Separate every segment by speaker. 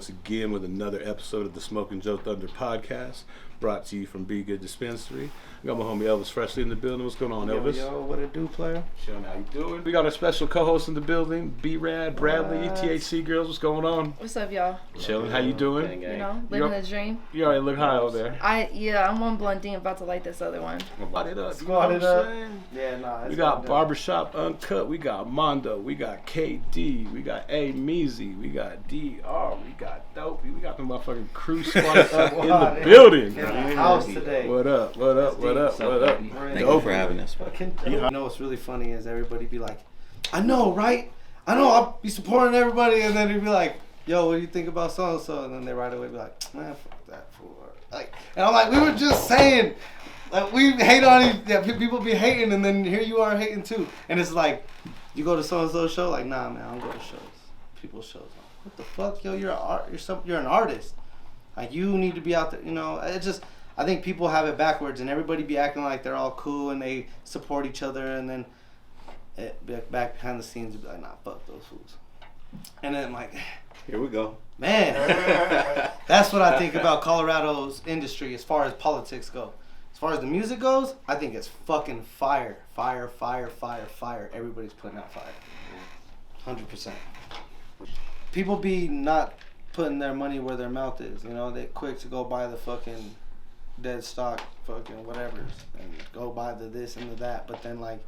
Speaker 1: once again with another episode of the Smoking Joe Thunder podcast, brought to you from BGood Dispensary. I got my homie Elvis Freshly in the building. What's going on, Elvis?
Speaker 2: Yo, what it do, player?
Speaker 1: Chillin', how you doing? We got our special co-host in the building, B-Rad, Bradley, THC Girls. What's going on?
Speaker 3: What's up, y'all?
Speaker 1: Chillin', how you doing?
Speaker 3: You know, living the dream.
Speaker 1: You already look high over there.
Speaker 3: I'm on Blondine, about to light this other one.
Speaker 1: Light it up.
Speaker 2: Squad it up. Yeah, nah.
Speaker 1: We got Barbershop, Uncut. We got Mondo. We got KD. We got A Meazy. We got DR. We got Dopey. We got the motherfucking crew squad up in the building.
Speaker 2: In the house today.
Speaker 1: What up? What up? What up? What up?
Speaker 4: Thank you for having us.
Speaker 2: You know what's really funny is everybody be like, I know, right? I know, I'll be supporting everybody, and then he'd be like, yo, what do you think about so and so? And then they right away be like, man, fuck that fool. Like, and I'm like, we were just saying, like, we hate on each, yeah, people be hating, and then here you are hating too. And it's like, you go to so and so show, like, nah, man, I don't go to shows, people's shows. What the fuck, yo? You're an artist. Like, you need to be out there. You know, it's just, I think people have it backwards, and everybody be acting like they're all cool and they support each other, and then back behind the scenes, be like, nah, fuck those fools. And then I'm like,
Speaker 4: here we go.
Speaker 2: Man, that's what I think about Colorado's industry as far as politics go. As far as the music goes, I think it's fucking fire. Fire, fire, fire, fire. Everybody's putting out fire. 100%. People be not putting their money where their mouth is. You know, they're quick to go buy the fucking dead stock fucking whatever and go buy the this and the that, but then like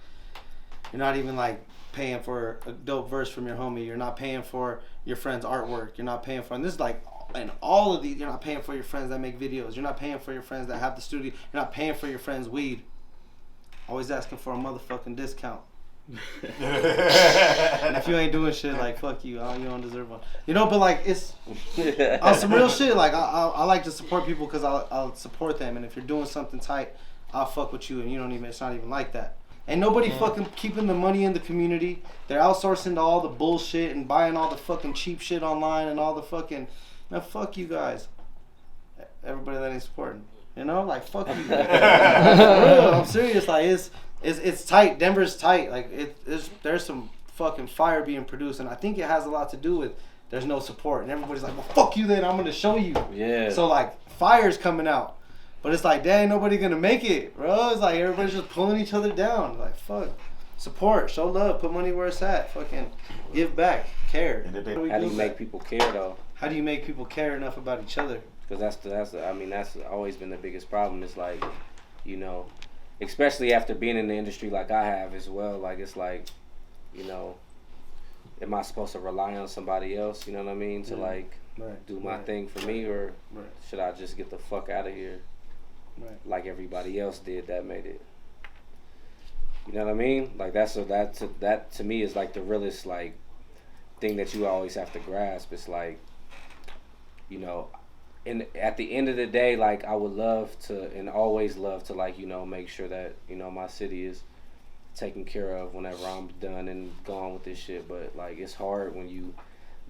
Speaker 2: you're not even like paying for a dope verse from your homie. You're not paying for your friend's artwork. You're not paying for, and this is like, and all of these, you're not paying for your friends that make videos. You're not paying for your friends that have the studio. You're not paying for your friends' weed. Always asking for a motherfucking discount. And if you ain't doing shit, like, fuck you, you don't deserve one. You know, but like, it's on some real shit. Like, I like to support people because I'll support them, and if you're doing something tight, I'll fuck with you, and you don't even, it's not even like that. Ain't nobody fucking keeping the money in the community. They're outsourcing to all the bullshit and buying all the fucking cheap shit online and all the fucking, man, fuck you guys. Everybody that ain't supporting, you know, like, fuck you. For real, I'm serious. Like, it's tight. Denver's tight. Like, there's some fucking fire being produced, and I think it has a lot to do with there's no support, and everybody's like, well, fuck you then, I'm gonna show you.
Speaker 4: Yeah.
Speaker 2: So like, fire's coming out, but it's like, dang, nobody gonna make it, bro. It's like everybody's just pulling each other down. Like, fuck, support, show love, put money where it's at, fucking give back, care.
Speaker 4: How do you make people care though?
Speaker 2: How do you make people care enough about each other?
Speaker 4: Because that's always been the biggest problem. It's like, you know, especially after being in the industry like I have as well, like, it's like, you know, am I supposed to rely on somebody else, you know what I mean, to like do my thing for me, or should I just get the fuck out of here like everybody else did that made it? You know what I mean? Like, that to me is like the realest like thing that you always have to grasp. It's like, you know, and at the end of the day, like, I would love to, and always love to, like, you know, make sure that, you know, my city is taken care of whenever I'm done and gone with this shit. But like, it's hard when you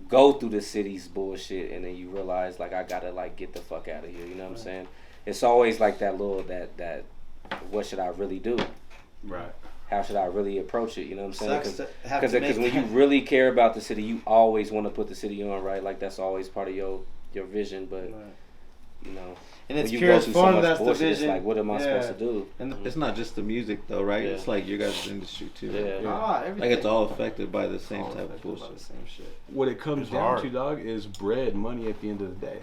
Speaker 4: go through the city's bullshit and then you realize, like, I gotta like get the fuck out of here. You know what I'm saying? It's always like that little that what should I really do?
Speaker 1: Right.
Speaker 4: How should I really approach it? You know what I'm saying? Because when you really care about the city, you always want to put the city on, right? Like, that's always part of your vision. But you know,
Speaker 2: and it's
Speaker 4: when you
Speaker 2: purest
Speaker 4: go through
Speaker 2: form,
Speaker 4: so much
Speaker 2: that's
Speaker 4: bullshit,
Speaker 2: the vision.
Speaker 4: it's like, what am I supposed to do?
Speaker 2: And
Speaker 4: Mm-hmm.
Speaker 5: It's not just the music though, right?
Speaker 4: Yeah.
Speaker 5: It's like your guys' industry too.
Speaker 4: Yeah.
Speaker 5: Like, it's all affected by the same type of bullshit.
Speaker 1: What it comes down to, dog, is bread, money at the end of the day.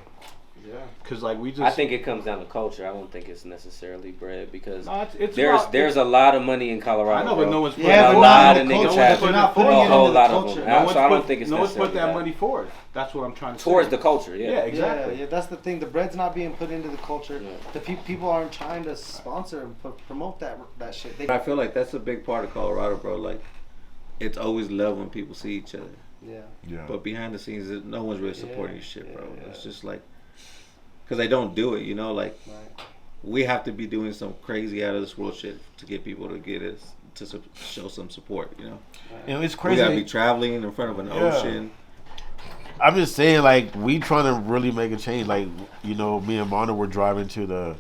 Speaker 2: Yeah.
Speaker 1: Cause like we just.
Speaker 4: I think it comes down to culture. I don't think it's necessarily bread, because
Speaker 1: it's
Speaker 4: there's a lot of money in Colorado.
Speaker 1: I know, but no one's putting
Speaker 2: Yeah,
Speaker 1: a
Speaker 2: but
Speaker 1: lot
Speaker 2: not
Speaker 1: of
Speaker 2: in the
Speaker 1: niggas
Speaker 2: culture.
Speaker 1: have
Speaker 2: They're not putting
Speaker 1: a
Speaker 2: it into
Speaker 4: whole
Speaker 2: the
Speaker 4: lot
Speaker 2: culture.
Speaker 4: of them.
Speaker 1: No
Speaker 4: So I don't think it's
Speaker 1: no one's
Speaker 4: necessarily
Speaker 1: put that
Speaker 4: that.
Speaker 1: money forward. That's what I'm trying to say.
Speaker 4: Towards the culture, yeah.
Speaker 1: Yeah, exactly.
Speaker 2: Yeah, that's the thing. The bread's not being put into the culture.
Speaker 4: Yeah.
Speaker 2: The people aren't trying to sponsor and promote that shit.
Speaker 5: I feel like that's a big part of Colorado, bro. Like, it's always love when people see each other.
Speaker 2: Yeah.
Speaker 5: But behind the scenes, no one's really supporting your shit, bro.
Speaker 2: Yeah.
Speaker 5: It's just like, because they don't do it, you know? Like, we have to be doing some crazy out of this world shit to get people to get us to show some support, you know?
Speaker 6: You know, it's
Speaker 5: We
Speaker 6: crazy.
Speaker 5: gotta be traveling in front of an ocean.
Speaker 6: I'm just saying, like, we trying to really make a change. Like, you know, me and Mondo were driving to the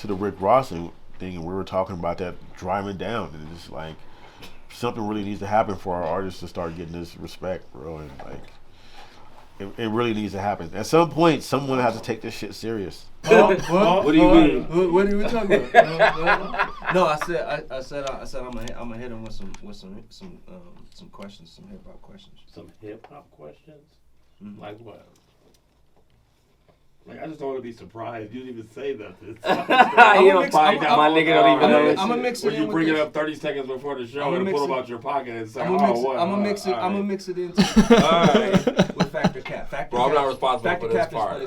Speaker 6: Rick Ross thing, and we were talking about that driving down, and it's like something really needs to happen for our artists to start getting this respect, bro. And like, It really needs to happen. At some point, someone has to take this shit serious.
Speaker 7: What do you mean?
Speaker 8: What are we talking about? No, I said I'm gonna hit him with some questions, some hip hop questions.
Speaker 7: Some hip hop questions?
Speaker 8: Mm-hmm.
Speaker 7: Like what? Like I just don't want to be surprised. You didn't even say nothing.
Speaker 8: My nigga don't even know. I'm gonna mix it
Speaker 7: when
Speaker 8: in.
Speaker 7: you
Speaker 8: with
Speaker 7: bring
Speaker 8: this.
Speaker 7: it up 30 seconds before the show and pull them out your pocket and say,
Speaker 8: I'm gonna mix it into.
Speaker 7: Alright.
Speaker 8: With Factor Cap.
Speaker 7: Bro, I'm not responsible for this part.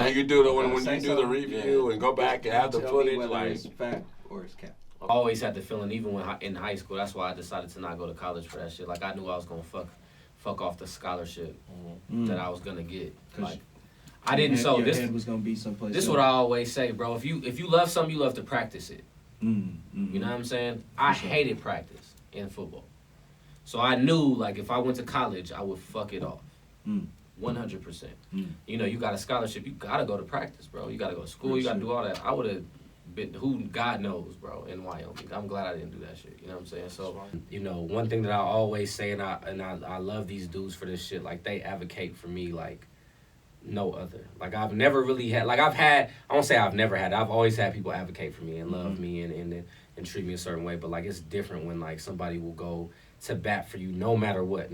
Speaker 7: When you do the review and go back and have the footage, like
Speaker 8: it's fact or it's cap.
Speaker 4: I always had the feeling, even when in high school, that's why I decided to not go to college for that shit. Like, I knew I was gonna fuck off the scholarship that I was gonna get. Like, I didn't. So
Speaker 8: your
Speaker 4: this
Speaker 8: head was gonna be someplace.
Speaker 4: This is what I always say, bro. If you love something, you love to practice it. You know what I'm saying? I hated practice in football, so I knew like if I went to college, I would fuck it off. 100%. You know, you got a scholarship, you gotta go to practice, bro. You gotta go to school, you gotta do all that. I would have been, who God knows, bro, in Wyoming. I'm glad I didn't do that shit. You know what I'm saying? So, you know, one thing that I always say, and I love these dudes for this shit. Like, they advocate for me like no other. Like, I've never really had, like, I won't say I've never had, I've always had people advocate for me and love me and treat me a certain way. But like, it's different when like somebody will go to bat for you no matter what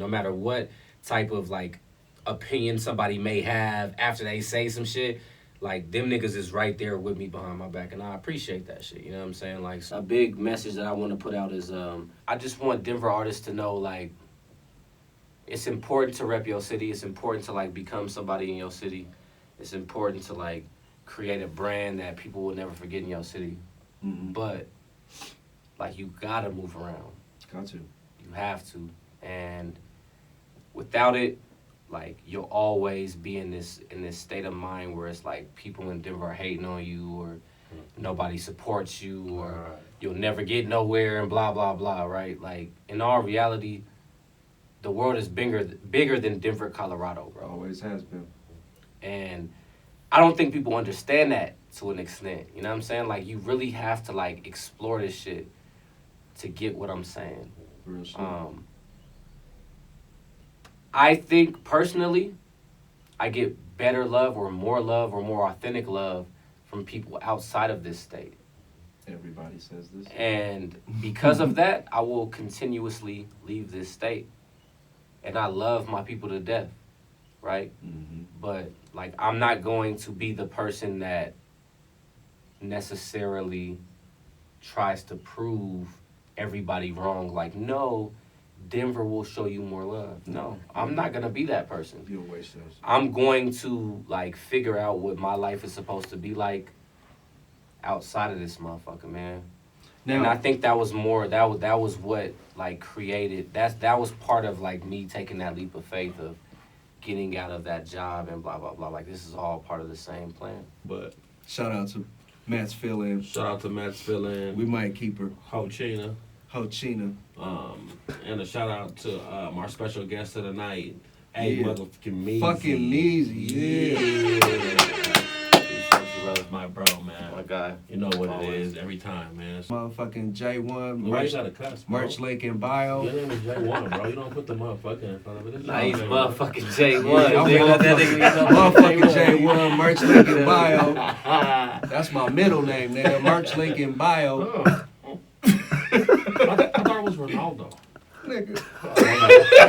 Speaker 4: type of like opinion somebody may have after they say some shit. Like, them niggas is right there with me behind my back, and I appreciate that shit, you know what I'm saying? Like, a big message that I want to put out is, I just want Denver artists to know, like, it's important to rep your city, it's important to, like, become somebody in your city, it's important to, like, create a brand that people will never forget in your city, but, like, you gotta move around.
Speaker 8: Got to.
Speaker 4: You have to, and without it, like, you'll always be in this state of mind where it's like people in Denver are hating on you, or nobody supports you, or you'll never get nowhere, and blah blah blah, right? Like, in all reality, the world is bigger than Denver, Colorado, bro.
Speaker 8: Always has been.
Speaker 4: And I don't think people understand that to an extent. You know what I'm saying? Like, you really have to like explore this shit to get what I'm saying.
Speaker 8: Real shit.
Speaker 4: I think, personally, I get better love or more authentic love from people outside of this state.
Speaker 8: Everybody says this.
Speaker 4: And because of that, I will continuously leave this state. And I love my people to death, right? But, like, I'm not going to be the person that necessarily tries to prove everybody wrong. Like, no, Denver will show you more love. No, I'm not going to be that person.
Speaker 8: You'll waste those.
Speaker 4: I'm going to, like, figure out what my life is supposed to be like outside of this motherfucker, man. Now, and I think that was more, that was what, like, created, that was part of, like, me taking that leap of faith of getting out of that job and blah, blah, blah. Like, this is all part of the same plan.
Speaker 7: But
Speaker 8: shout out to Matt's fill-in.
Speaker 7: Shout out to Matt's fill-in.
Speaker 8: We might keep her.
Speaker 7: Hochina.
Speaker 8: And
Speaker 7: a shout out to our special guest of the night, A Motherfucking Meazy.
Speaker 8: Fucking Meazy, yeah.
Speaker 7: You, brother's my bro, man.
Speaker 5: My guy.
Speaker 7: You know what it is every time, man.
Speaker 8: Motherfucking J1.
Speaker 7: Why you gotta cuss, bro?
Speaker 8: Merch link in bio.
Speaker 7: Your name is J1, bro. You don't put the motherfucker in front of it.
Speaker 4: Nice motherfucking J1.
Speaker 8: Motherfucking J1. Merch link in bio. That's my middle name, nigga. Merch link in bio.
Speaker 7: I thought it was Ronaldo.
Speaker 8: Nigga.
Speaker 7: Okay, I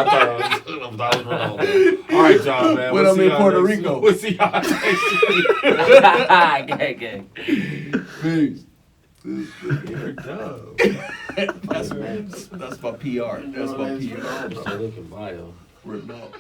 Speaker 7: thought it was Ronaldo. All right, y'all, man.
Speaker 8: When I'm in Puerto Rico.
Speaker 7: We'll see y'all next week.
Speaker 4: Gang.
Speaker 8: Peace.
Speaker 7: You're dumb.
Speaker 8: That's my PR. That's my PR.
Speaker 4: Just look at bio.
Speaker 8: Renault.